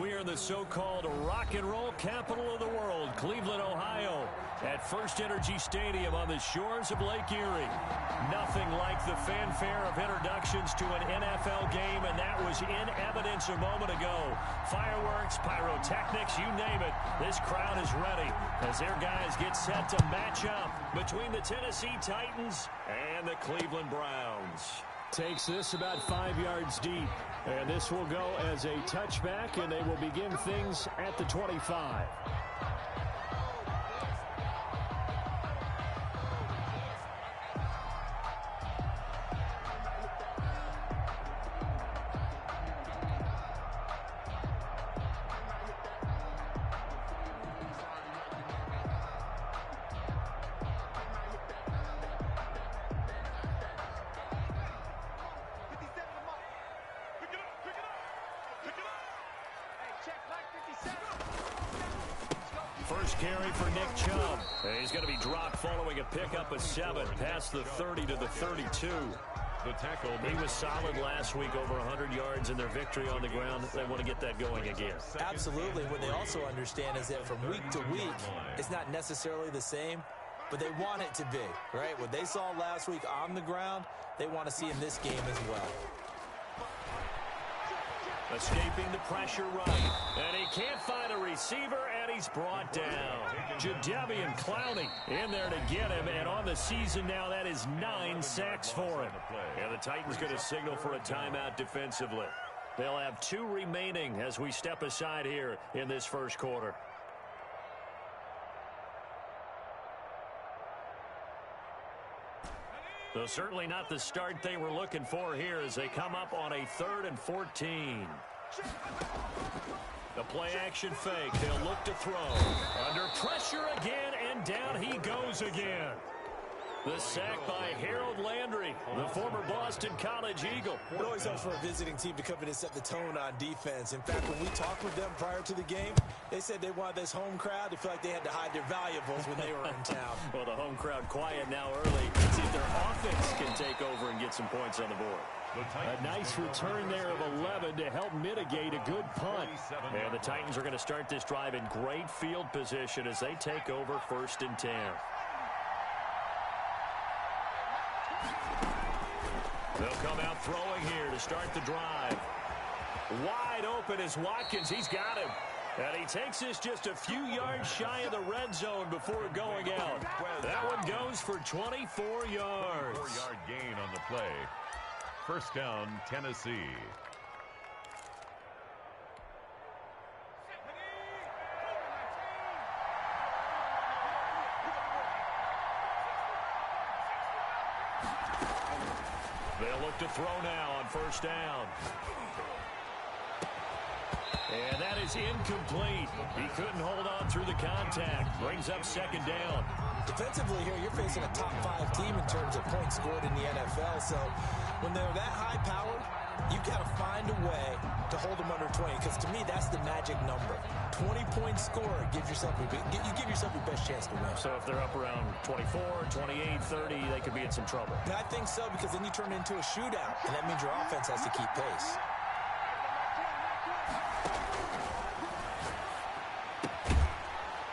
We are in the so-called rock and roll capital of the world, Cleveland, Ohio, at First Energy Stadium on the shores of Lake Erie. Nothing like the fanfare of introductions to an NFL game, and that was in evidence a moment ago. Fireworks, pyrotechnics, you name it. This crowd is ready as their guys get set to match up between the Tennessee Titans and the Cleveland Browns. Takes this about 5 yards deep. And this will go as a touchback, and they will begin things at the 25. First carry for Nick Chubb. He's going to be dropped following a pickup of 7 past the 30 to the 32. The tackle. He was solid last week, over 100 yards in their victory on the ground. They want to get that going again. Absolutely. What they also understand is that from week to week, it's not necessarily the same, but they want it to be, right? What they saw last week on the ground, they want to see in this game as well. Escaping the pressure right. And he can't find a receiver, and he's brought down. Jadeveon Clowney in there to get him, and on the season now, that is 9 sacks for him. And the Titans going to signal for a timeout defensively. They'll have 2 remaining as we step aside here in this first quarter. So certainly not the start they were looking for here as they come up on a 3rd and 14. The play-action fake. They'll look to throw. Under pressure again, and down he goes again. The sack by Harold Landry, the former Boston College Eagle. It always helps for a visiting team to come in and set the tone on defense. In fact, when we talked with them prior to the game, they said they wanted this home crowd to feel like they had to hide their valuables when they were in town. Well, the home crowd quiet now early. See if their offense can take over and get some points on the board. A nice return there of 11 to help mitigate a good punt. And the Titans are going to start this drive in great field position as they take over 1st and 10. They'll come out throwing here to start the drive. Wide open is Watkins. He's got him. And he takes this just a few yards shy of the red zone before going out. That one goes for 24 yards. 4-yard gain on the play. First down, Tennessee. They'll look to throw now on 1st down. And that is incomplete. He couldn't hold on through the contact. Brings up 2nd down. Defensively here, you're facing a top 5 team in terms of points scored in the NFL. So when they're that high-powered, you've got to find a way to hold them under 20. Because to me, that's the magic number. 20-point score gives yourself you give yourself your best chance to win. So if they're up around 24, 28, 30, they could be in some trouble. And I think so, because then you turn it into a shootout, and that means your offense has to keep pace.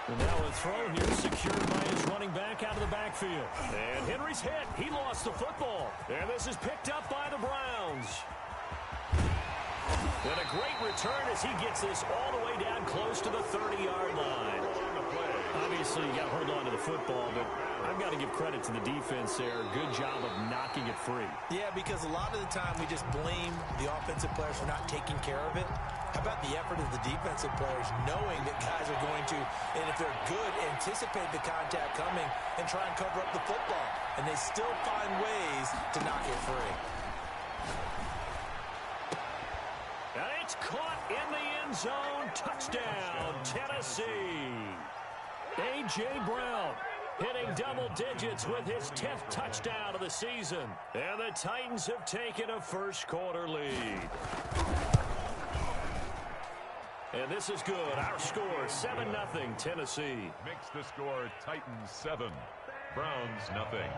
And now a throw here secured by his running back out of the backfield. And Henry's hit. He lost the football. And this is picked up by the Browns. And a great return as he gets this all the way down close to the 30-yard line. Obviously, you got to hold on to the football, but I've got to give credit to the defense there. Good job of knocking it free. Yeah, because a lot of the time we just blame the offensive players for not taking care of it. How about the effort of the defensive players knowing that guys are going to, and if they're good, anticipate the contact coming and try and cover up the football. And they still find ways to knock it free. And it's caught in the end zone. Touchdown, Tennessee. A.J. Brown hitting double digits with his 10th touchdown of the season. And the Titans have taken a first quarter lead. And this is good. Our score, 7-0 Tennessee. Makes the score Titans 7, Browns nothing.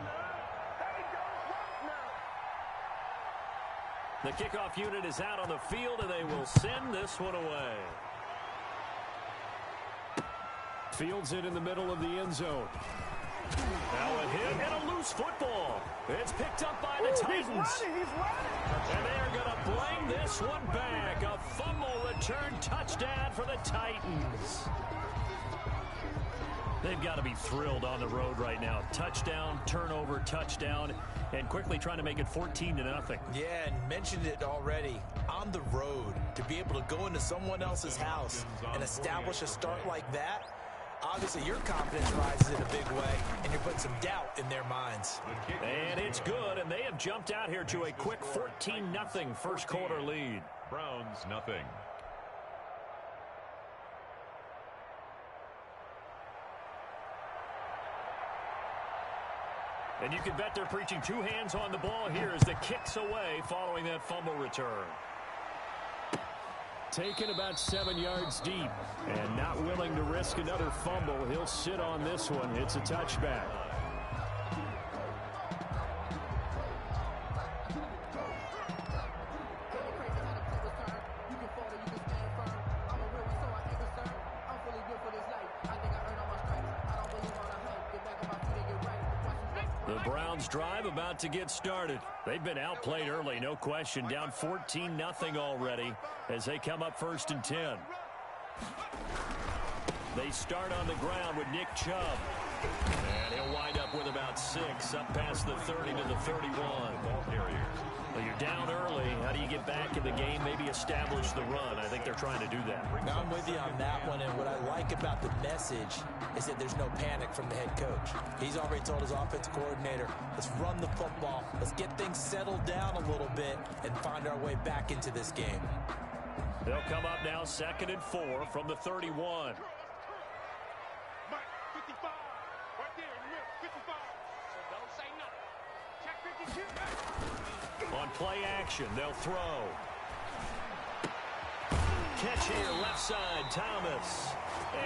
The kickoff unit is out on the field, and they will send this one away. Fields it in the middle of the end zone. Now a hit and a loose football. It's picked up by the Titans. He's running. And they are going to bring this one back. A fumble return touchdown for the Titans. They've got to be thrilled on the road right now. Touchdown, turnover, touchdown, and quickly trying to make it 14-0. Yeah, and mentioned it already. On the road, to be able to go into someone else's house and establish a start like that, obviously your confidence rises in a big way, and you're putting some doubt in their minds. And it's good, and they have jumped out here to a quick 14-0 first quarter lead. Browns nothing. And you can bet they're preaching two hands on the ball here as the kick's away following that fumble return. Taken about 7 yards deep and not willing to risk another fumble. He'll sit on this one. It's a touchback. The Browns drive about to get started. They've been outplayed early, no question. Down 14-0 already as they come up 1st and 10. They start on the ground with Nick Chubb. And he'll wind up with about 6, up past the 30 to the 31. Ball carriers. Well, you're down early. How do you get back in the game? Maybe establish the run. I think they're trying to do that. Now I'm with you on that one, and what I like about the message is that there's no panic from the head coach. He's already told his offensive coordinator, let's run the football, let's get things settled down a little bit and find our way back into this game. They'll come up now 2nd and 4 from the 31. On play action, they'll throw. Catch here, left side, Thomas.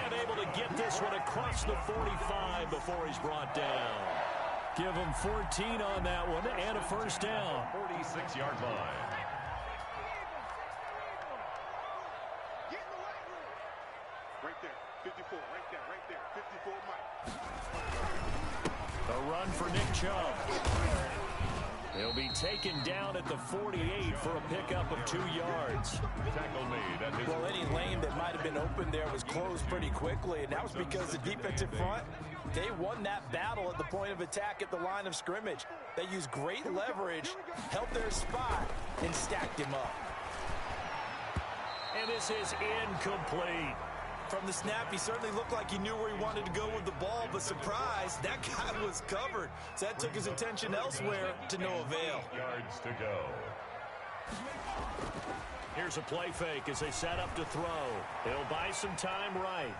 And able to get this one across the 45 before he's brought down. Give him 14 on that one and a first down. 46-yard line. Right there, 54, right there, 54 Mike. A run for Nick Chubb. He'll be taken down at the 48 for a pickup of 2 yards. Tackle made at his... Well, any lane that might have been open there was closed pretty quickly, and that was because the defensive front, they won that battle at the point of attack at the line of scrimmage. They used great leverage, held their spot, and stacked him up. And this is incomplete. From the snap, he certainly looked like he knew where he wanted to go with the ball, but surprise, that guy was covered. So that took his attention elsewhere to no avail. Yards to go. Here's a play fake as they set up to throw. He'll buy some time right.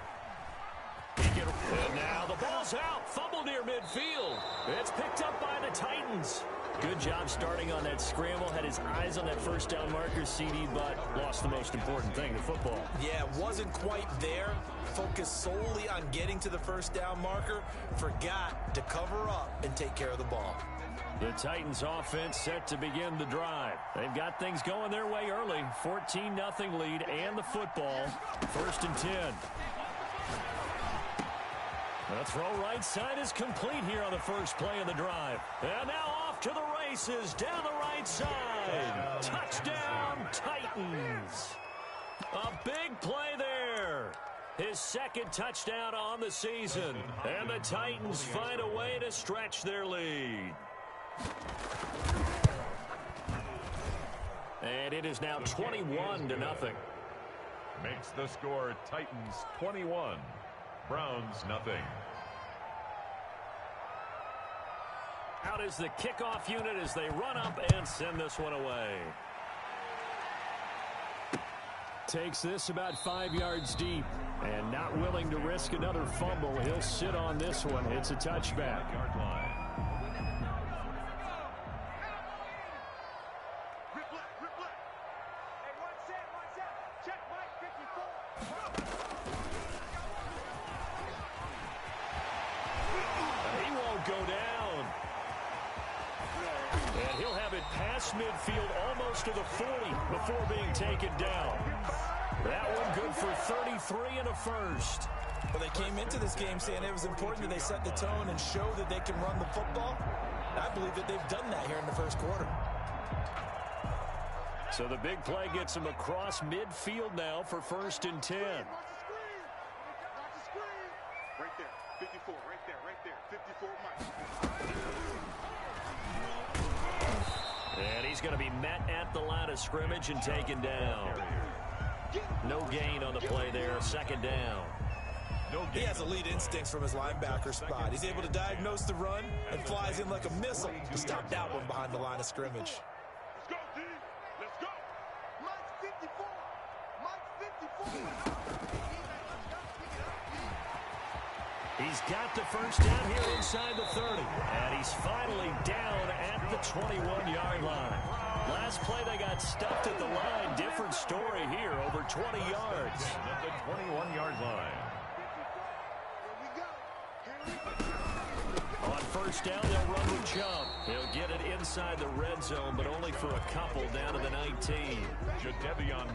And now the ball's out. Fumble near midfield. It's picked up by the Titans. Good job starting on that scramble. Had his eyes on that first down marker, CD, but lost the most important thing, the football. Yeah, wasn't quite there. Focused solely on getting to the first down marker. Forgot to cover up and take care of the ball. The Titans offense set to begin the drive. They've got things going their way early. 14-0 lead and the football. 1st and 10. The throw right side is complete here on the first play of the drive. And now off to the races down the right side. Touchdown, Titans. A big play there. His 2nd touchdown on the season. And the Titans find a way to stretch their lead. And it is now 21-0. Makes the score Titans 21. Browns nothing. Out is the kickoff unit as they run up and send this one away. Takes this about 5 yards deep and not willing to risk another fumble. He'll sit on this one. It's a touchback. Yard line. Midfield almost to the 40 before being taken down. That one good for 33 and a first. Well, they came into this game saying it was important that they set the tone and show that they can run the football. And I believe that they've done that here in the first quarter. So the big play gets him across midfield now for 1st and 10. Right there, 54, right there, 54, Mike. And he's going to be met at the line of scrimmage and taken down. No gain on the play there, 2nd down. He has elite instincts from his linebacker spot. He's able to diagnose the run and flies in like a missile to stop that one behind the line of scrimmage. Let's go, team. Let's go. Mike 54. Mike 54. He's got the first down here inside the 30. And he's finally down at the 21-yard line. Last play they got stuffed at the line. Different story here, over 20 yards. At the 21-yard line. On 1st down, they'll run with Chubb. He'll get it inside the red zone, but only for a couple down to the 19.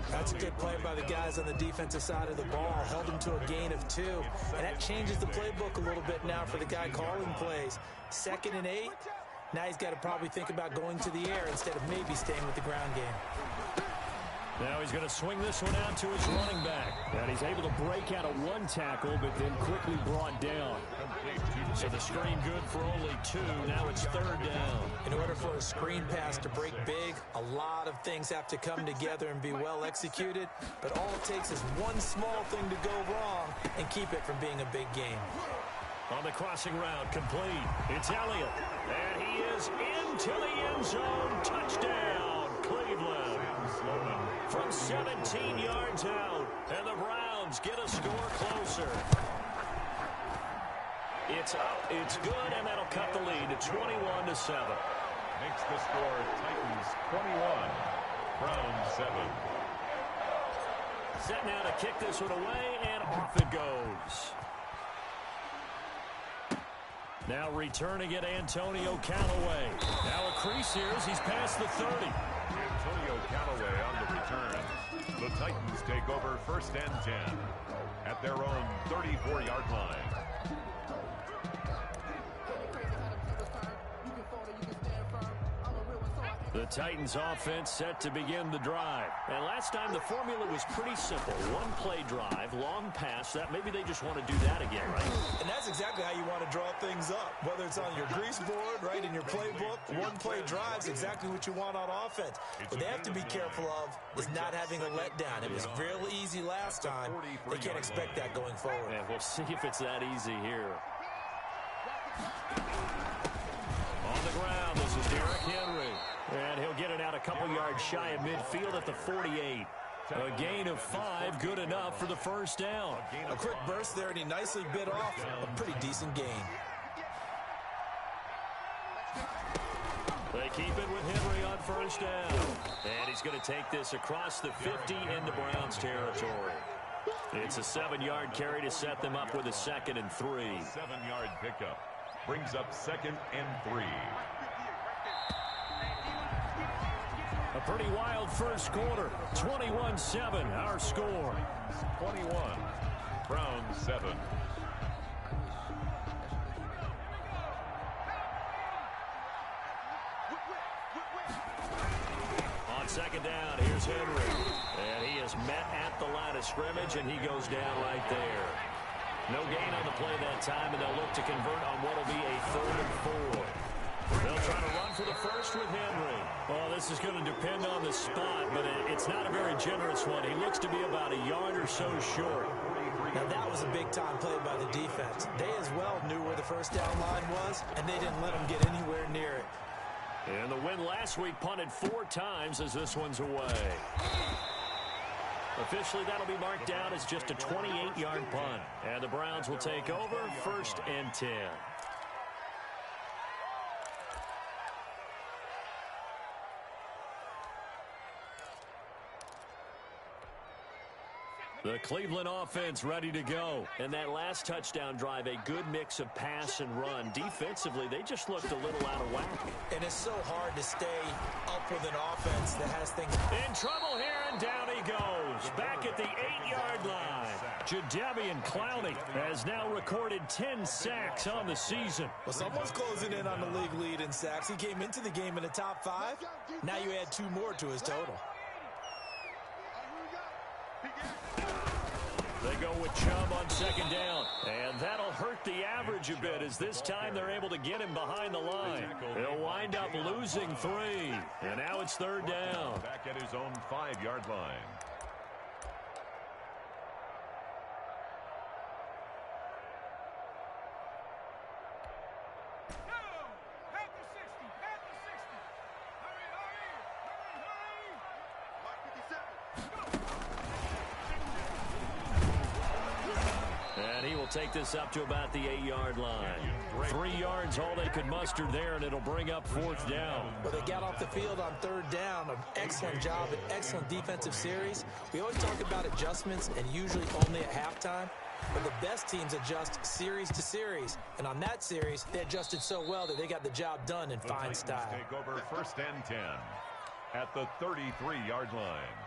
That's a good play by the guys on the defensive side of the ball. Held him to a gain of 2. And that changes the playbook a little bit now for the guy calling plays. 2nd and 8. Now he's got to probably think about going to the air instead of maybe staying with the ground game. Now he's going to swing this one out to his running back. And he's able to break out of 1 tackle, but then quickly brought down. So the screen good for only 2. Now it's 3rd down. In order for a screen pass to break big, a lot of things have to come together and be well executed. But all it takes is one small thing to go wrong and keep it from being a big game. On the crossing route, complete. It's Elliott. And he is into the end zone. Touchdown, Cleveland. From 17 yards out. And the Browns get a score closer. It's up, it's good, and that'll cut the lead to 21-7. Makes the score Titans 21, Browns 7. Set now to kick this one away, and off it goes. Now returning it, Antonio Callaway. Now a crease here as he's past the 30. Antonio Callaway on the return. The Titans take over 1st and 10 at their own 34-yard line. The Titans offense set to begin the drive. And last time the formula was pretty simple. 1 play drive, long pass. That maybe they just want to do that again, right? And that's exactly how you want to draw things up. Whether it's on your grease board, right, in your playbook, 1 play drive is exactly what you want on offense. What they have to be careful of is not having a letdown. It was real easy last time. They can't expect that going forward. And we'll see if it's that easy here. On the ground, this is Derrick Henry. And he'll get it out a couple yards shy of midfield at the 48. A gain of 5, good enough for the 1st down. A quick burst there, and he nicely bit off a pretty decent gain. They keep it with Henry on 1st down. And he's going to take this across the 50 into Browns territory. It's a 7-yard carry to set them up with a 2nd and 3. 7-yard pickup brings up 2nd and 3. A pretty wild first quarter. 21-7, our score. 21, Browns 7. On 2nd down, here's Henry. And he is met at the line of scrimmage, and he goes down right there. No gain on the play that time, and they'll look to convert on what will be a 3rd and 4. They'll try to run for the first with Henry. Well, this is going to depend on the spot, but it's not a very generous one. He looks to be about a yard or so short. Now, that was a big-time play by the defense. They as well knew where the 1st down line was, and they didn't let them get anywhere near it. And the win last week punted 4 times as this one's away. Officially, that'll be marked down as just a 28-yard punt. And the Browns will take over 1st and 10. The Cleveland offense ready to go. And that last touchdown drive, a good mix of pass and run. Defensively, they just looked a little out of whack. And it's so hard to stay up with an offense that has things. In trouble here, and down he goes. Back at the 8-yard line. Jadeveon Clowney has now recorded 10 sacks on the season. Well, someone's closing in on the league lead in sacks. He came into the game in the top 5. Now you add 2 more to his total. They go with Chubb on second down, and that'll hurt the average a bit as this time they're able to get him behind the line. They'll wind up losing 3, and now it's third down. Back at his own 5-yard line. And he will take this up to about the 8-yard line. 3 yards, all they could muster there, and it'll bring up fourth down. But they got off the field on third down. An excellent job, an excellent defensive series. We always talk about adjustments, and usually only at halftime. But the best teams adjust series to series. And on that series, they adjusted so well that they got the job done in fine style. Take over first and 10 at the 33-yard line.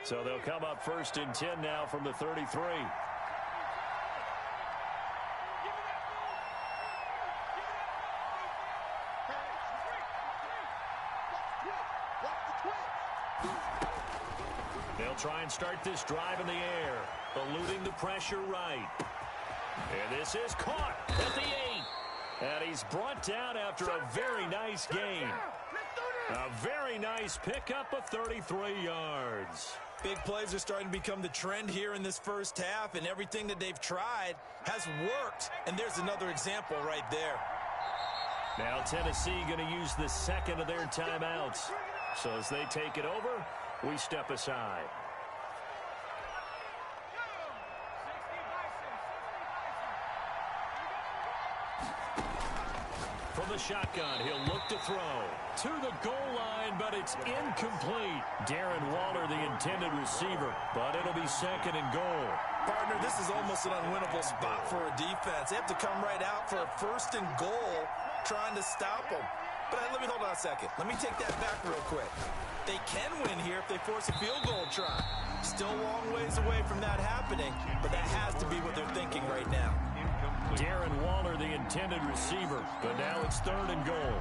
So they'll come up first and 10 now from the 33. They'll try and start this drive in the air, eluding the pressure right. And this is caught at the 8. And he's brought down after a very nice gain. A very nice pickup of 33 yards. Big plays are starting to become the trend here in this first half, and everything that they've tried has worked. And there's another example right there. Now Tennessee going to use the second of their timeouts. So as they take it over, we step aside. From the shotgun, he'll look to throw to the goal line, but it's incomplete. Darren Waller, the intended receiver, but it'll be second and goal. Partner, this is almost an unwinnable spot for a defense. They have to come right out for a first and goal, trying to stop them. But let me hold on a second. Let me take that back real quick. They can win here if they force a field goal try. Still a long ways away from that happening, but that has to be what they're thinking right now. Darren Waller, the intended receiver, but now it's third and goal.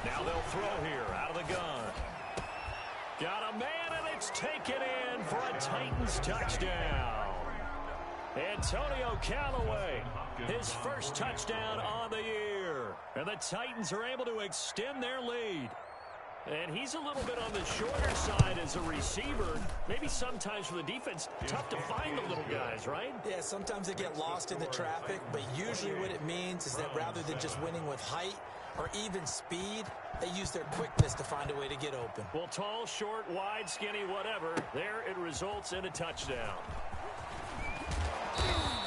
Now they'll throw here out of the gun. Got a man, and it's taken in for a Titans touchdown. Antonio Callaway, his first touchdown on the year. And the Titans are able to extend their lead. And he's a little bit on the shorter side as a receiver. Maybe sometimes for the defense, tough to find the little guys, right? Yeah, sometimes they get lost in the traffic, but usually what it means is that rather than just winning with height or even speed, they use their quickness to find a way to get open. Well, tall, short, wide, skinny, whatever, there it results in a touchdown.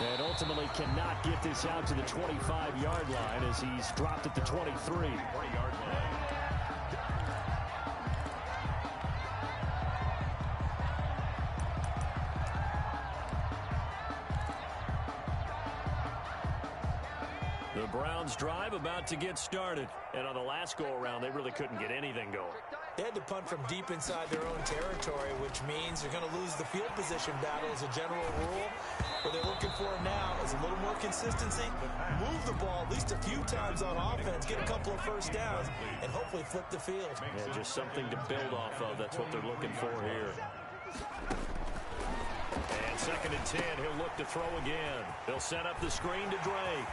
And ultimately cannot get this out to the 25-yard line as he's dropped at the 23. The Browns drive about to get started. And on the last go-around, they really couldn't get anything going. They had to punt from deep inside their own territory, which means they're going to lose the field position battle as a general rule. What they're looking for now is a little more consistency, move the ball at least a few times on offense, get a couple of first downs, and hopefully flip the field. Yeah, just something to build off of. That's what they're looking for here. And second and 10, he'll look to throw again. They'll set up the screen to Drake.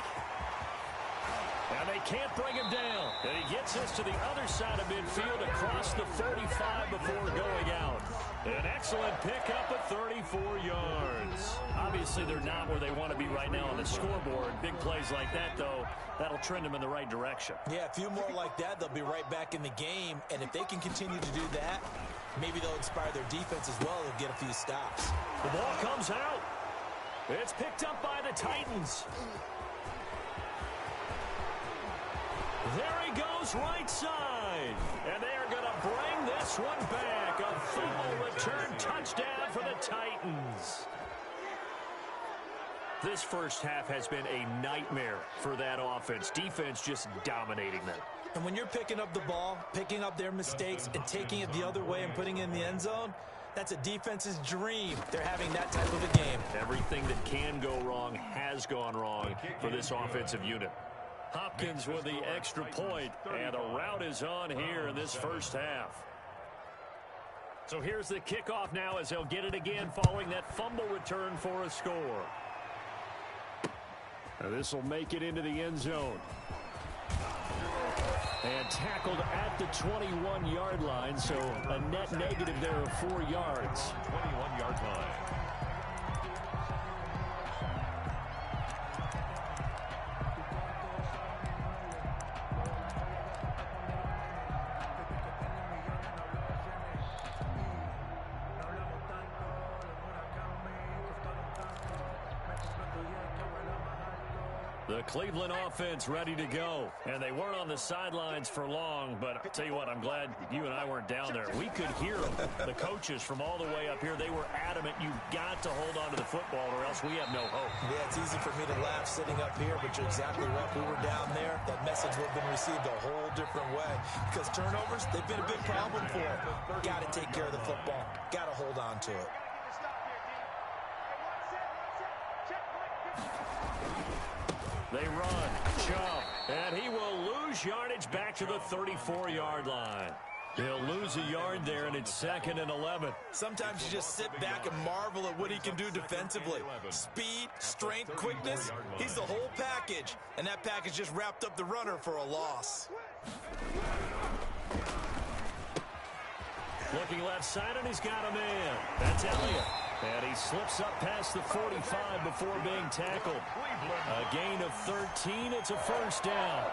And they can't bring him down. And he gets this to the other side of midfield across the 35 before going out. An excellent pickup at 34 yards. Obviously, they're not where they want to be right now on the scoreboard. Big plays like that, though, that'll trend them in the right direction. Yeah, a few more like that, they'll be right back in the game. And if they can continue to do that, maybe they'll inspire their defense as well and get a few stops. The ball comes out. It's picked up by the Titans. There he goes right side. And they are going to bring this one back. A full return touchdown for the Titans. This first half has been a nightmare for that offense. Defense just dominating them. And when you're picking up the ball, picking up their mistakes, and taking it the other way and putting it in the end zone, that's a defense's dream. They're having that type of a game. Everything that can go wrong has gone wrong for this offensive unit. Hopkins with the extra point, and the route is on here in this first half. So here's the kickoff now as they'll get it again following that fumble return for a score. This will make it into the end zone. And tackled at the 21-yard line, so a net negative there of 4 yards. 21-yard line. The Cleveland offense ready to go. And they weren't on the sidelines for long, but I'll tell you what, I'm glad you and I weren't down there. We could hear them. The coaches from all the way up here, they were adamant, you've got to hold on to the football or else we have no hope. Yeah, it's easy for me to laugh sitting up here, but you're exactly right. If we were down there, that message would have been received a whole different way. Because turnovers, they've been a big problem for them. Got to take care of the football. Got to hold on to it. They run, jump, and he will lose yardage back to the 34-yard line. He'll lose a yard there, and it's 2nd and 11. Sometimes you just sit back and marvel at what he can do defensively. Speed, strength, quickness, he's the whole package. And that package just wrapped up the runner for a loss. Looking left side, and he's got a man. That's Elliott. And he slips up past the 45 before being tackled. A gain of 13. It's a first down.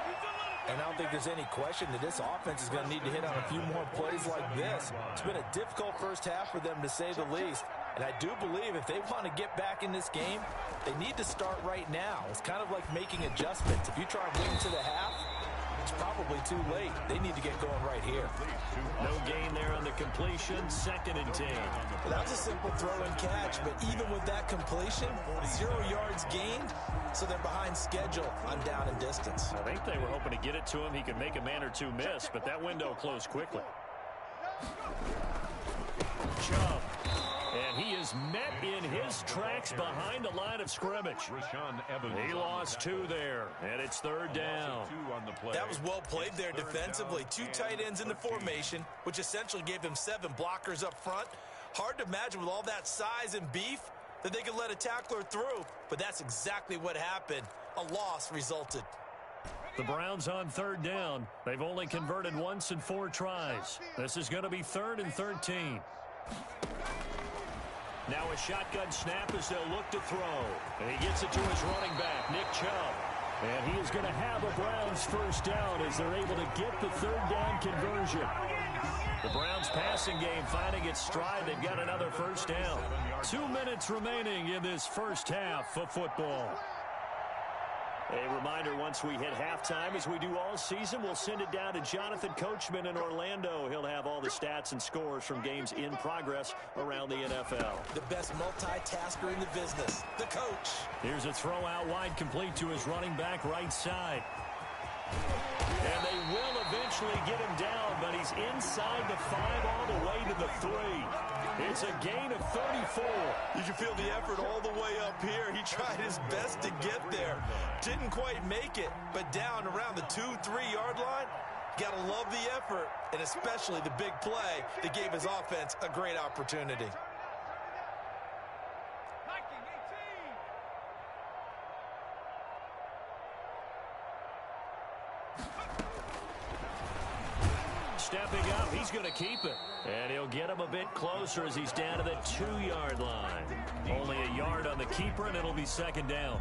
And I don't think there's any question that this offense is going to need to hit on a few more plays like this. It's been a difficult first half for them, to say the least. And I do believe if they want to get back in this game, they need to start right now. It's kind of like making adjustments. If you try and wait to the half, it's probably too late. They need to get going right here. No gain there on the completion. 2nd and 10. Well, that was a simple throw and catch, but even with that completion, 0 yards gained, so they're behind schedule on down and distance. I think they were hoping to get it to him. He could make a man or two miss, but that window closed quickly. Chubb. And he is met in his tracks behind the line of scrimmage. He lost 2 there, and it's 3rd down. That was well played there defensively. 2 tight ends in the formation, which essentially gave them 7 blockers up front. Hard to imagine with all that size and beef that they could let a tackler through, but that's exactly what happened. A loss resulted. The Browns on 3rd down. They've only converted once in 4 tries. This is going to be 3rd and 13. Now a shotgun snap as they'll look to throw. And he gets it to his running back, Nick Chubb. And he is going to have a Browns first down as they're able to get the 3rd down conversion. The Browns passing game finding its stride. They've got another first down. 2 minutes remaining in this first half of football. A reminder, once we hit halftime, as we do all season, we'll send it down to Jonathan Coachman in Orlando. He'll have all the stats and scores from games in progress around the NFL. The best multitasker in the business, the coach. Here's a throw out wide, complete to his running back right side. And they will eventually get him down, but he's inside the 5 all the way to the 3. It's a gain of 34. You can feel the effort all the way up here. He tried his best to get there. Didn't quite make it, but down around the 2-3 yard line, got to love the effort, and especially the big play that gave his offense a great opportunity. Stepping up, he's going to keep it. And he'll get him a bit closer as he's down to the 2-yard line. Only a yard on the keeper, and it'll be 2nd down.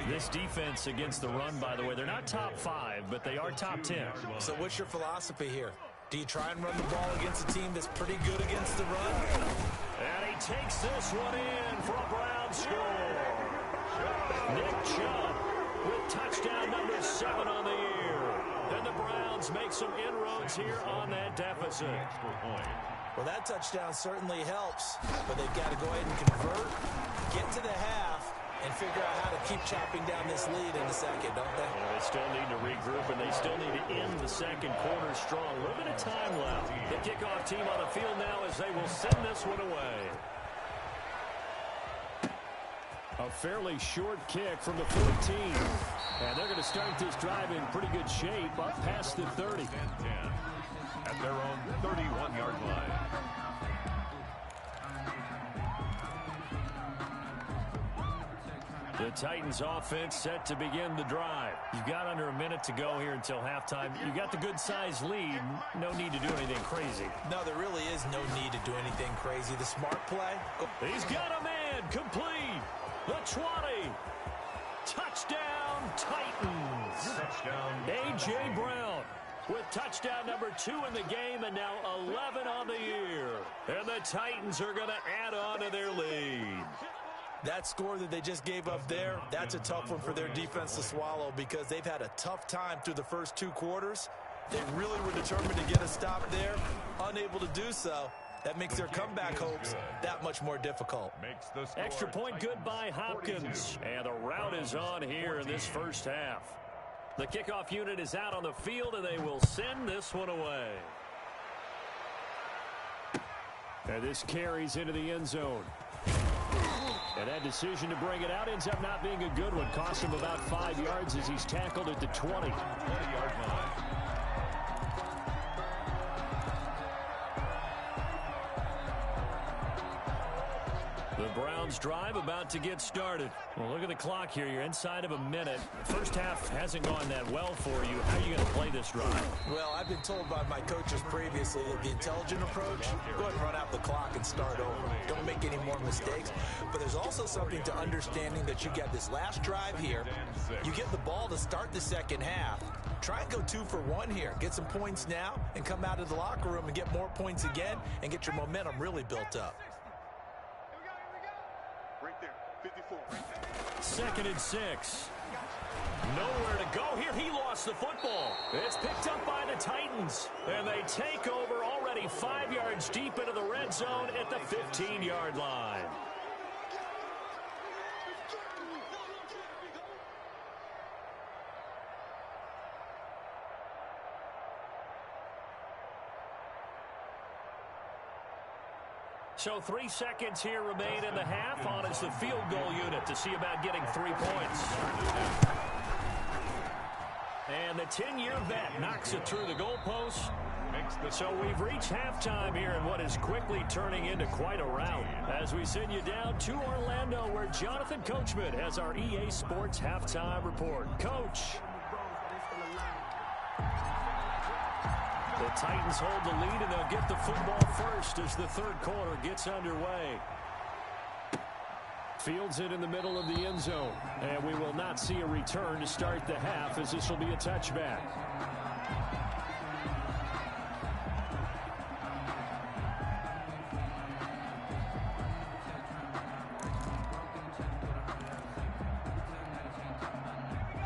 This defense against the run, by the way, they're not top 5, but they are top 10. So what's your philosophy here? Do you try and run the ball against a team that's pretty good against the run? And he takes this one in for a Brown score. Nick Chubb with touchdown number 7 on the year. And the Browns make some inroads here on that deficit. Well, that touchdown certainly helps, but they've got to go ahead and convert, get to the half, and figure out how to keep chopping down this lead in the second, don't they? Yeah, they still need to regroup, and they still need to end the second quarter strong. A little bit of time left. The kickoff team on the field now as they will send this one away. A fairly short kick from the 14. And they're going to start this drive in pretty good shape up past the 30. 10-10 at their own 31-yard line. The Titans offense set to begin the drive. You've got under a minute to go here until halftime. You've got the good-sized lead. No need to do anything crazy. No, there really is no need to do anything crazy. The smart play. He's got a man complete. The 20. Touchdown, Titans. Touchdown. A.J. Brown with touchdown number 2 in the game and now 11 on the year. And the Titans are going to add on to their lead. That score that they just gave up there, that's a tough one for their defense to swallow because they've had a tough time through the first 2 quarters. They really were determined to get a stop there, unable to do so. That makes their comeback hopes that much more difficult. Extra point good by Hopkins. And the route is on here in this first half. The kickoff unit is out on the field, and they will send this one away. And this carries into the end zone. And that decision to bring it out ends up not being a good one. Cost him about 5 yards as he's tackled at the 20. 20-yard line. The Browns drive about to get started. Well, look at the clock here. You're inside of a minute. The first half hasn't gone that well for you. How are you going to play this drive? Well, I've been told by my coaches previously that the intelligent approach, go ahead and run out the clock and start over. Don't make any more mistakes. But there's also something to understanding that you get this last drive here. You get the ball to start the second half. Try and go 2 for 1 here. Get some points now and come out of the locker room and get more points again and get your momentum really built up. Right there, 54. 2nd and 6. Nowhere to go here. He lost the football. It's picked up by the Titans. And they take over already 5 yards deep into the red zone at the 15-yard line. So 3 seconds here remain in the half. On is the field goal unit to see about getting 3 points. And the 10-year vet knocks it through the goalpost. So we've reached halftime here in what is quickly turning into quite a rout. As we send you down to Orlando, where Jonathan Coachman has our EA Sports halftime report. Coach. The Titans hold the lead, and they'll get the football first as the third quarter gets underway. Fields it in the middle of the end zone, and we will not see a return to start the half as this will be a touchback.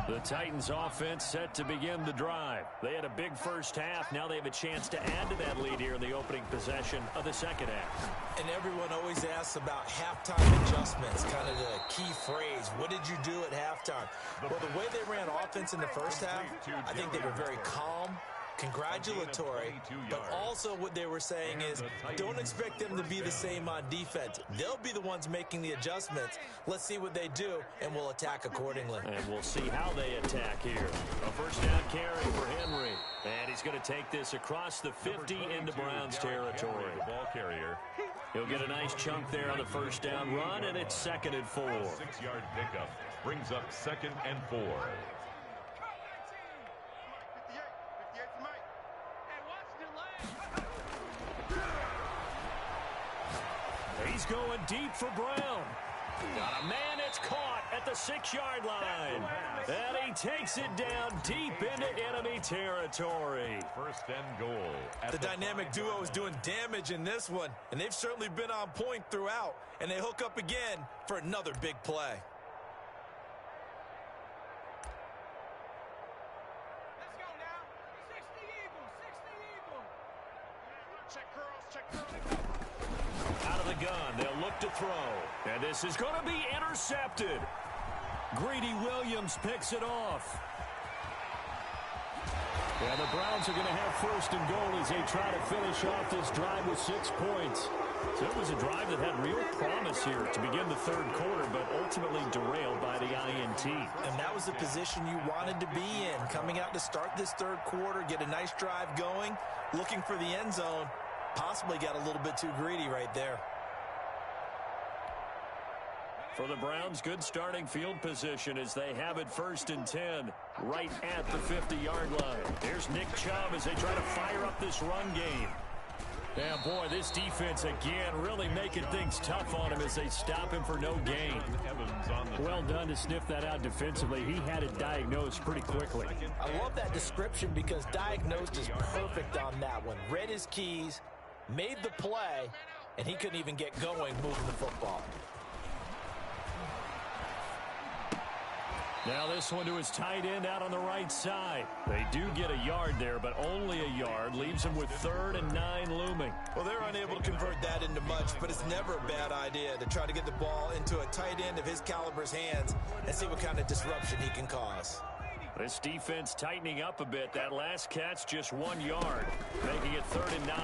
The Titans offense set to begin the drive. They had a big first half. Now they have a chance to add to that lead here in the opening possession of the second half. And everyone always asks about halftime adjustments, kind of the key phrase. What did you do at halftime? Well, the way they ran offense in the first half, I think they were very calm, congratulatory, but also what they were saying is don't expect them to be the same on defense. They'll be the ones making the adjustments. Let's see what they do, and we'll attack accordingly. And we'll see how they attack here. A first down carry for Henry. And he's going to take this across the 50 into Browns territory. The ball carrier. He'll get a nice chunk there on the first down run, and it's 2nd and 4. 6-yard pickup brings up 2nd and 4. He's going deep for Brown. Got a man that's caught at the 6-yard line. And he takes it down deep into enemy territory. 1st and goal. The dynamic duo is doing damage in this one, and they've certainly been on point throughout. And they hook up again for another big play. Let's go now. 60 Eagles, 60 Eagles. Check curls, check curls. Out of the gun, they'll look to throw. And this is going to be intercepted. Greedy Williams picks it off. And the Browns are going to have first and goal as they try to finish off this drive with 6 points. So it was a drive that had real promise here to begin the third quarter, but ultimately derailed by the INT. And that was the position you wanted to be in, coming out to start this third quarter, get a nice drive going, looking for the end zone. Possibly got a little bit too greedy right there. For the Browns, good starting field position as they have it first and 10 right at the 50-yard line. Here's Nick Chubb as they try to fire up this run game. Yeah, boy, this defense again really making things tough on him as they stop him for no gain. Well done to sniff that out defensively. He had it diagnosed pretty quickly. I love that description because diagnosed is perfect on that one. Read his keys, made the play, and he couldn't even get going moving the football. Now this one to his tight end out on the right side. They do get a yard there, but only a yard. Leaves them with 3rd and 9 looming. Well, they're unable to convert that into much, but it's never a bad idea to try to get the ball into a tight end of his caliber's hands and see what kind of disruption he can cause. This defense tightening up a bit. That last catch just 1 yard, making it 3rd and 9.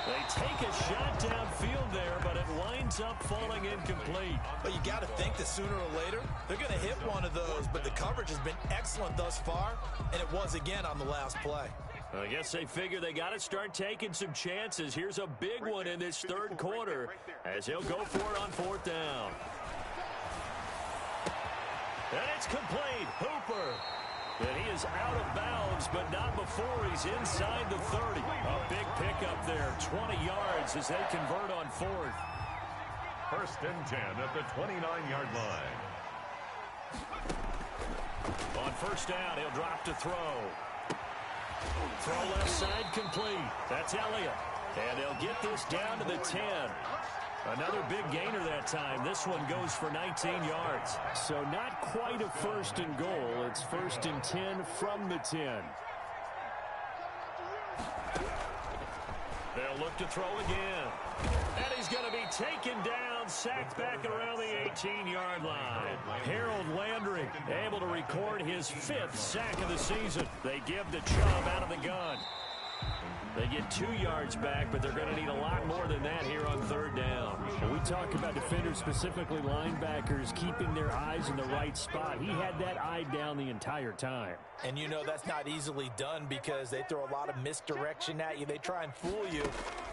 They take a shot downfield there, but it winds up falling incomplete. But you got to think that sooner or later, they're going to hit one of those, but the coverage has been excellent thus far, and it was again on the last play. I guess they figure they got to start taking some chances. Here's a big one in this third quarter as he'll go for it on 4th down. And it's complete. Hooper. And he is out of bounds, but not before he's inside the 30. A big pickup there, 20 yards as they convert on 4th. First and 10 at the 29-yard line. On 1st down, he'll drop to throw. Throw left side complete. That's Elliott. And they'll get this down to the 10. Another big gainer that time. This one goes for 19 yards. So not quite a first and goal. It's 1st and 10 from the 10. They'll look to throw again. And he's going to be taken down, sacked back around the 18-yard line. Harold Landry able to record his 5th sack of the season. They give the Chubb out of the gun. They get 2 yards back, but they're going to need a lot more than that here on 3rd down. When we talk about defenders, specifically linebackers, keeping their eyes in the right spot, he had that eye down the entire time. And you know that's not easily done because they throw a lot of misdirection at you. They try and fool you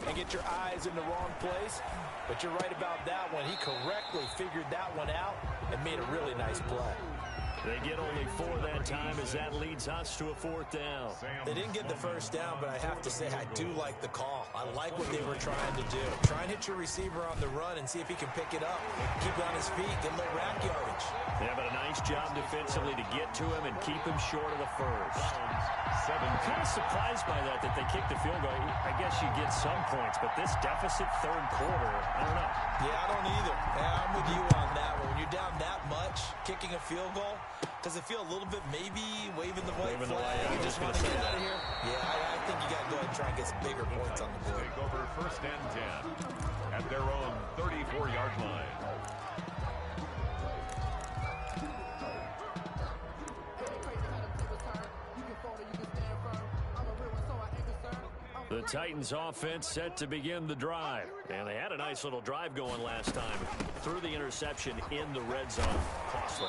and get your eyes in the wrong place. But you're right about that one. He correctly figured that one out and made a really nice play. They get only 4 that time as that leads us to a 4th down. They didn't get the first down, but I have to say I do like the call. I like what they were trying to do. Try and hit your receiver on the run and see if he can pick it up. Keep it on his feet, get a little rack yardage. Yeah, but a nice job defensively to get to him and keep him short of the first. I'm kind of surprised by that they kicked the field goal. I guess you get some points, but this deficit third quarter, I don't know. Yeah, I don't either. Yeah, I'm with you on that one. When you're down that much, kicking a field goal, does it feel a little bit maybe waving the white flag? You just want to get out of here? Yeah, I think you got to go ahead and try and get some bigger points on the board. Take over 1st and 10 at their own 34-yard line. The Titans offense set to begin the drive. And they had a nice little drive going last time. Threw the interception in the red zone. Costly.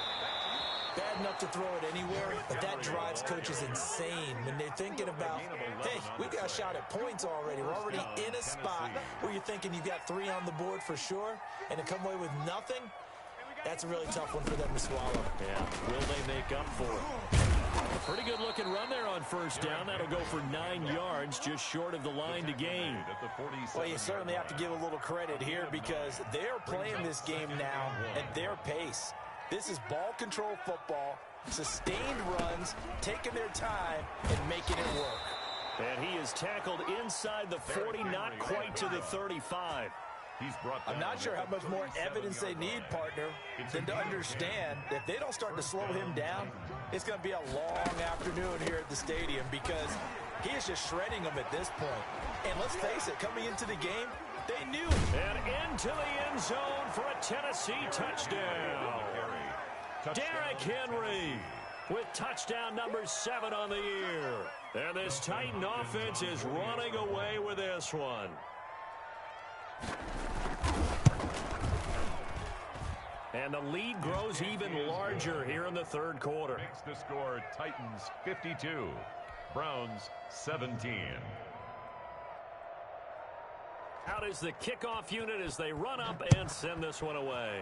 Bad enough to throw it anywhere, but that drives coaches insane when they're thinking about, hey, we've got a shot at points already. We're already in a spot where you're thinking you've got 3 on the board for sure, and to come away with nothing, that's a really tough one for them to swallow. Yeah, will they make up for it? A pretty good looking run there on 1st down. That'll go for 9 yards, just short of the line to gain. Well, you certainly have to give a little credit here because they're playing this game now at their pace. This is ball control football, sustained runs, taking their time and making it work. And he is tackled inside the 40, not quite to the 35. I'm not sure how much more evidence they need, partner, than to understand that if they don't start to slow him down, it's going to be a long afternoon here at the stadium because he is just shredding them at this point. And let's face it, coming into the game, They knew. And into the end zone for a Tennessee touchdown. Derrick Henry with touchdown number 7 on the year. And this Titan offense is running away with this one. And the lead grows even larger here in the third quarter. Makes the score Titans 52, Browns 17. Out is the kickoff unit as they run up and send this one away.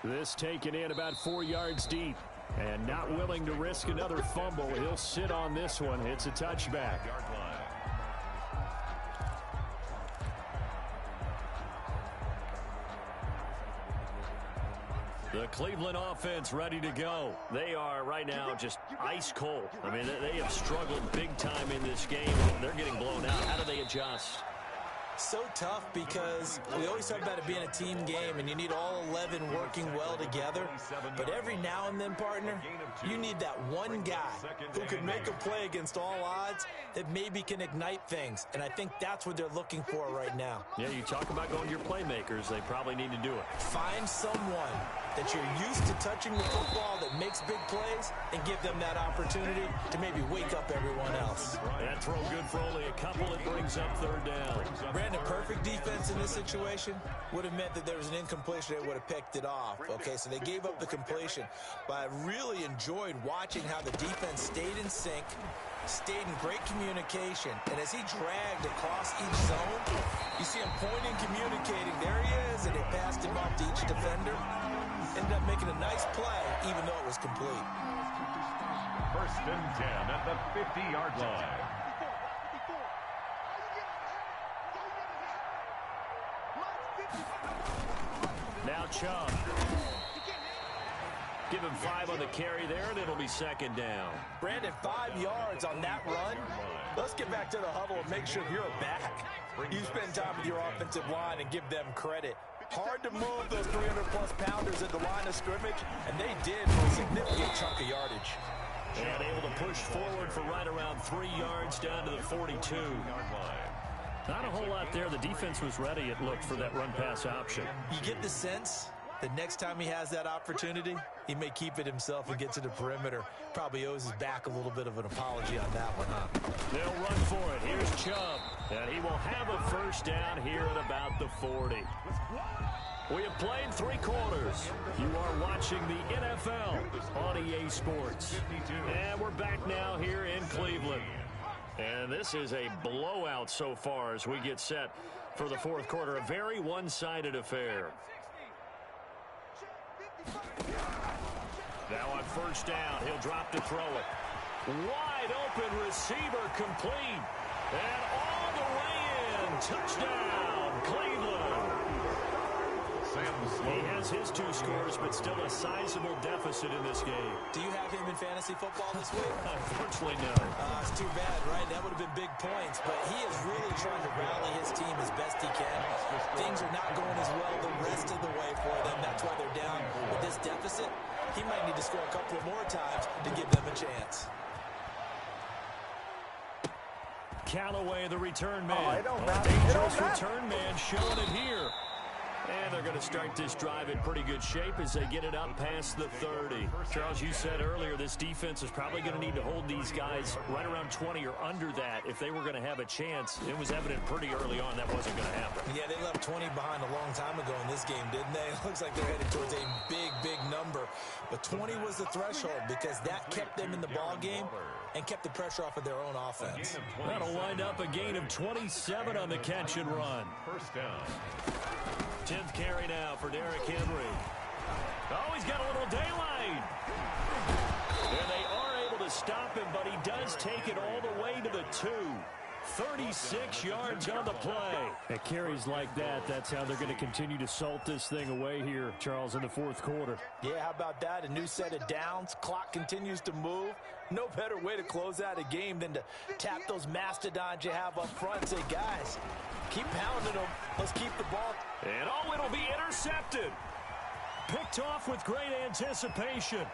This taken in about 4 yards deep. And not willing to risk another fumble. He'll sit on this one. It's a touchback. The Cleveland offense ready to go. They are right now just ice cold. I mean, they have struggled big time in this game. They're getting blown out. How do they adjust? So tough because we always talk about it being a team game and you need all 11 working well together. But every now and then, partner, you need that one guy who can make a play against all odds that maybe can ignite things. And I think that's what they're looking for right now. Yeah, you talk about going to your playmakers. They probably need to do it. Find someone that you're used to touching the football that makes big plays and give them that opportunity to maybe wake up everyone else. That throw good for only a couple. It brings up third down. Brandon, perfect defense in this situation would have meant that there was an incompletion. They would have picked it off. Okay, so they gave up the completion. But I really enjoyed watching how the defense stayed in sync, stayed in great communication. And as he dragged across each zone, you see him pointing, communicating. There he is, and it passed him off to each defender. Ended up making a nice play, even though it was complete. First and 10 at the 50-yard line. Now Chubb. Give him 5 on the carry there, and it'll be second down. Brandon, 5 yards on that run. Let's get back to the huddle and make sure you're a back. You spend time with your offensive line and give them credit. Hard to move those 300-plus pounders at the line of scrimmage, and they did for a significant chunk of yardage. And able to push forward for right around 3 yards down to the 42. Not a whole lot there. The defense was ready, it looked, for that run-pass option. You get the sense that next time he has that opportunity, he may keep it himself and get to the perimeter. Probably owes his back a little bit of an apology on that one, huh? They'll run for it. Here's Chubb. And he will have a first down here at about the 40. We have played 3 quarters. You are watching the NFL on EA Sports. And we're back now here in Cleveland. And this is a blowout so far as we get set for the fourth quarter. A very one-sided affair. Now on first down, he'll drop to throw it. Wide open receiver complete. And all the way in. Touchdown, Cleveland. He has his 2 scores, but still a sizable deficit in this game. Do you have him in fantasy football this week? Unfortunately, no. It's too bad, right? That would have been big points, but he is really trying to rally his team as best he can. Things are not going as well the rest of the way for them. That's why they're down with this deficit. He might need to score a couple of more times to give them a chance. Callaway, the return man. Dangerous return man showing it here. And they're going to start this drive in pretty good shape as they get it up past the 30. Charles, you said earlier this defense is probably going to need to hold these guys right around 20 or under that if they were going to have a chance. It was evident pretty early on that wasn't going to happen. Yeah, they left 20 behind a long time ago in this game, didn't they? It looks like they're headed towards a big, big number. But 20 was the threshold because that kept them in the ball game and kept the pressure off of their own offense. That'll wind up a gain of 27 on the catch and run. First down. 10th carry now for Derrick Henry. Oh, he's got a little daylight. And they are able to stop him, but he does take it all the way to the 2. 36 yards on the play. At carries like that, that's how they're going to continue to salt this thing away here, Charles, in the fourth quarter. Yeah, how about that? A new set of downs. Clock continues to move. No better way to close out a game than to tap those mastodons you have up front and say, guys, keep pounding them. Let's keep the ball. And oh, it'll be intercepted. Picked off with great anticipation.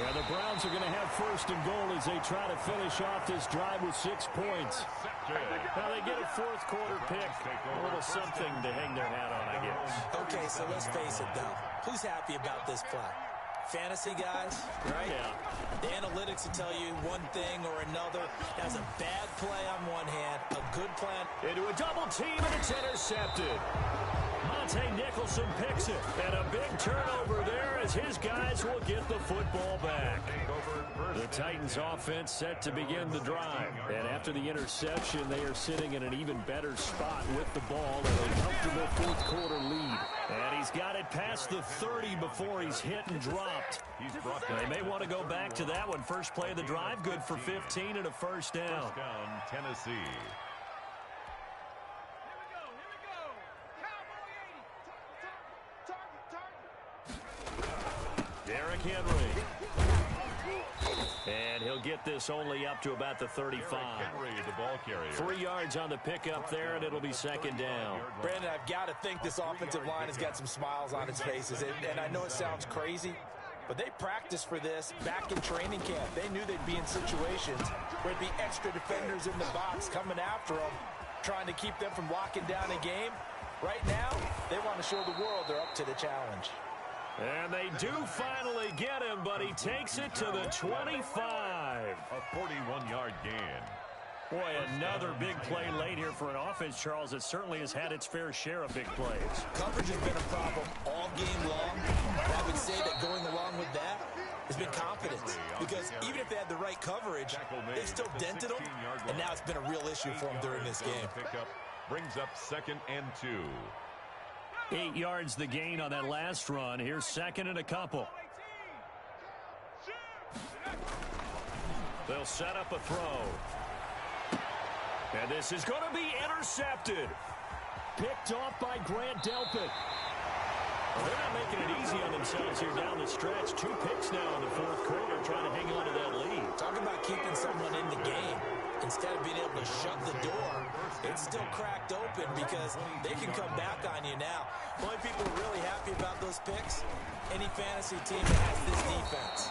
Yeah, the Browns are going to have first and goal as they try to finish off this drive with 6 points. Now they get a fourth quarter pick. A little something to hang their hat on, I guess. Okay, so let's face it, though. Who's happy about this play? Fantasy guys, right? Yeah. The analytics will tell you one thing or another. That's a bad play on one hand, a good plan. Into a double team, and it's intercepted. Monte Nicholson picks it. And a big turnover there as his guys will get the football back. The Titans offense set to begin the drive. And after the interception, they are sitting in an even better spot with the ball and a comfortable fourth quarter lead. And he's got it past the 30 before he's hit and dropped. They may want to go back to that one. First play of the drive, good for 15 and a first down. First down, Tennessee. Derrick Henry. And he'll get this only up to about the 35. Henry, the ball carrier. 3 yards on the pickup there, and it'll be second down. Brandon, I've got to think this offensive line has got some smiles on its faces. And I know it sounds crazy, but they practiced for this back in training camp. They knew they'd be in situations where there'd be extra defenders in the box coming after them, trying to keep them from locking down a game. Right now, they want to show the world they're up to the challenge. And they do finally get him, but he takes it to the 25. A 41-yard gain. Boy, another big play late here for an offense, Charles, that certainly has had its fair share of big plays. Coverage has been a problem all game long. But I would say that going along with that has been confidence. Because even if they had the right coverage, they've still dented them. And now it's been a real issue for them during this game. Pickup brings up 2nd and 2. 8 yards the gain on that last run. Here's second and a couple. They'll set up a throw. And this is going to be intercepted. Picked off by Grant Delpit. Well, they're not making it easy on themselves here down the stretch. 2 picks now in the fourth quarter, trying to hang on to that lead. Talk about keeping someone in the game. Instead of being able to shut the door, it's still cracked open because they can come back on you now. The only people who are really happy about those picks, any fantasy team that has this defense.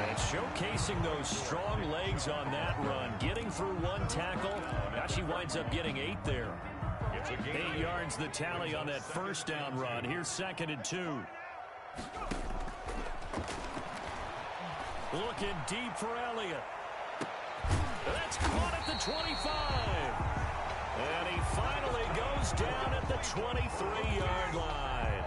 And showcasing those strong legs on that run. Getting through 1 tackle. Now she winds up getting 8 there. 8 yards the tally on that first down run. Here's second and 2. Looking deep for Elliott. That's caught at the 25. And he finally goes down at the 23-yard line.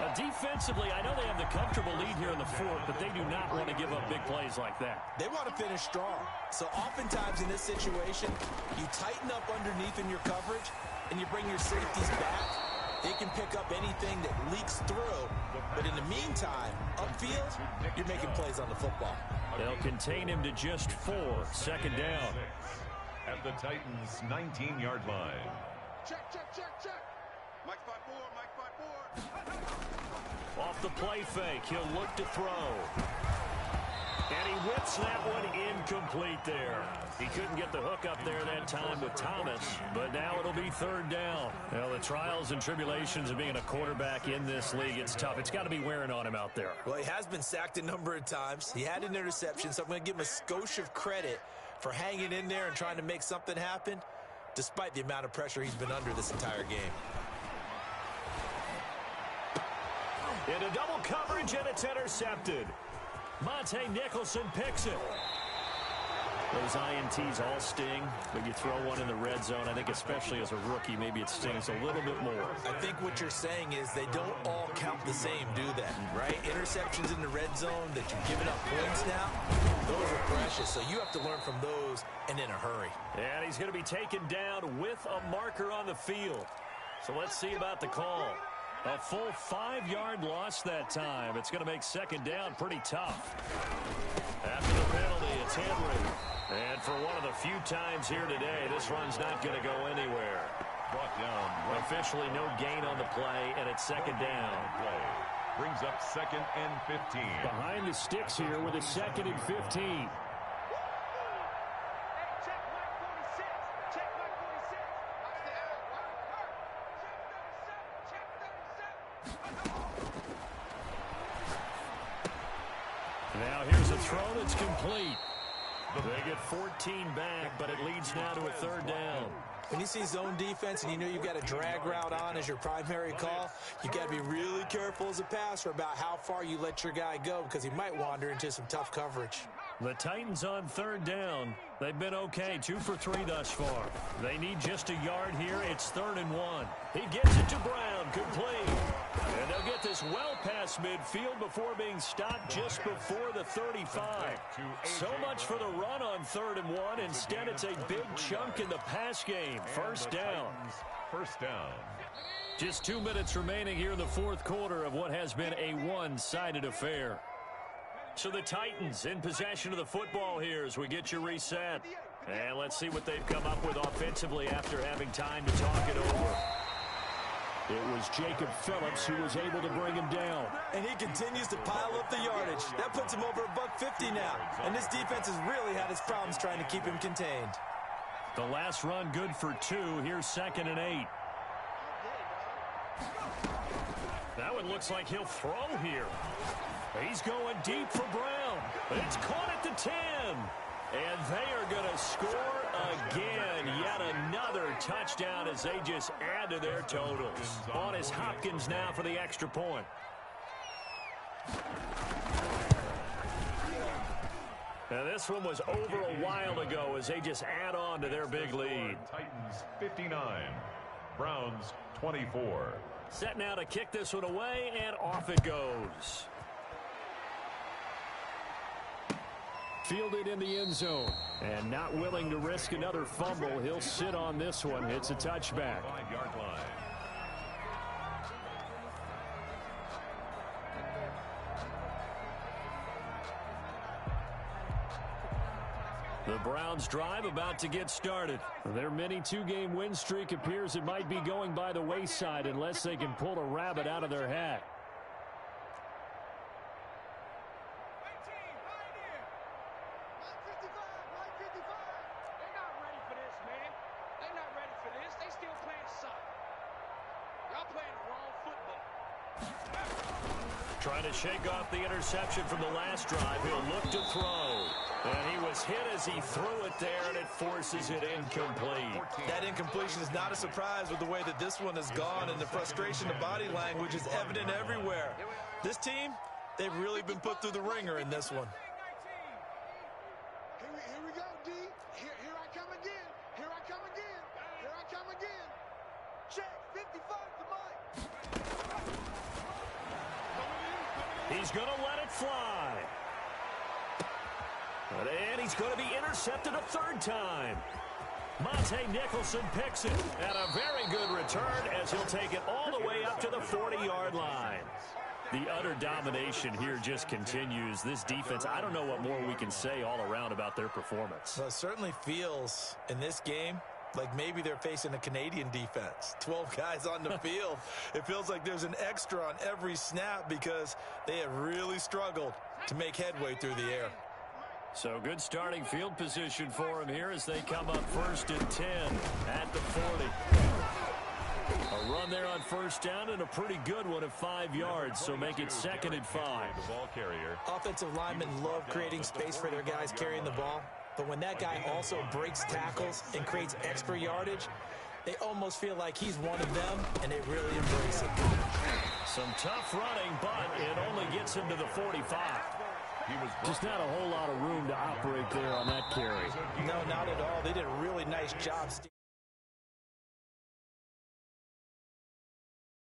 Now, defensively, I know they have the comfortable lead here in the fourth, but they do not want to give up big plays like that. They want to finish strong. So oftentimes in this situation, you tighten up underneath in your coverage, and you bring your safeties back. They can pick up anything that leaks through. But in the meantime, upfield, you're making plays on the football. They'll contain him to just 4. Second down. At the Titans' 19-yard line. Check, check, check, check. Mike 5-4, Mike 5-4. Off the play fake, he'll look to throw. And he whips that one incomplete there. He couldn't get the hook up there that time with Thomas, but now it'll be third down. Well, the trials and tribulations of being a quarterback in this league, it's tough. It's got to be wearing on him out there. Well, he has been sacked a number of times. He had an interception, so I'm going to give him a skosh of credit for hanging in there and trying to make something happen, despite the amount of pressure he's been under this entire game. Into double coverage, and it's intercepted. Monte Nicholson picks it. Those INTs all sting, but you throw one in the red zone. I think especially as a rookie, maybe it stings a little bit more. I think what you're saying is they don't all count the same, do they? Right? Interceptions in the red zone that you're giving up points now, those are precious. So you have to learn from those and in a hurry. And he's going to be taken down with a marker on the field. So let's see about the call. A full 5-yard loss that time. It's going to make second down pretty tough. After the penalty, it's Henry. And for one of the few times here today, this run's not going to go anywhere. Brought down. Officially no gain on the play, and it's second down. Play brings up 2nd and 15. Behind the sticks here with a 2nd and 15. Now here's a throw that's complete. They get 14 back, but it leads now to a third down. When you see zone defense and you know you've got a drag route on as your primary call, you got to be really careful as a passer about how far you let your guy go because he might wander into some tough coverage. The Titans on third down. They've been okay, 2 for 3 thus far. They need just a yard here. It's 3rd and 1. He gets it to Brown, complete. And they'll get this well past midfield before being stopped just before the 35. So much for the run on 3rd and 1. Instead, it's a big chunk in the pass game. First down. First down. Just 2 minutes remaining here in the fourth quarter of what has been a one-sided affair. So the Titans in possession of the football here as we get you reset. And let's see what they've come up with offensively after having time to talk it over. It was Jacob Phillips who was able to bring him down. And he continues to pile up the yardage. That puts him over $150 now. And this defense has really had its problems trying to keep him contained. The last run good for 2. Here's 2nd and 8. That one looks like he'll throw here. He's going deep for Brown. It's caught at the 10. And they are going to score again. Yet another touchdown as they just add to their totals. On is Hopkins now for the extra point. Now this one was over a while ago as they just add on to their big lead. Titans 59, Browns 24. Set now to kick this one away, and off it goes. Fielded in the end zone. And not willing to risk another fumble. He'll sit on this one. It's a touchback. 5-yard line. The Browns drive about to get started. Their mini 2-game win streak appears it might be going by the wayside unless they can pull a rabbit out of their hat. Trying to shake off the interception from the last drive. He'll look to throw. And he was hit as he threw it there, and it forces it incomplete. That incompletion is not a surprise with the way that this one has gone, and the frustration of body language is evident everywhere. This team, they've really been put through the ringer in this one. Here we go, D. Here I come again. Here I come again. Here I come again. Check, 55 to Mike. He's going to let it fly. And he's going to be intercepted a 3rd time. Monte Nicholson picks it. And a very good return as he'll take it all the way up to the 40-yard line. The utter domination here just continues. This defense, I don't know what more we can say all around about their performance. Well, it certainly feels in this game like maybe they're facing a Canadian defense. 12 guys on the field. It feels like there's an extra on every snap because they have really struggled to make headway through the air. So good starting field position for him here as they come up 1st and 10 at the 40. A run there on 1st down and a pretty good one of 5 yards, so make it 2nd and 5. The ball carrier. Offensive linemen love creating space for their guys carrying the ball, but when that guy also breaks tackles and creates extra yardage, they almost feel like he's one of them, and they really embrace it. Some tough running, but it only gets him to the 45. Just not a whole lot of room to operate there on that carry. No, not at all. They did a really nice job.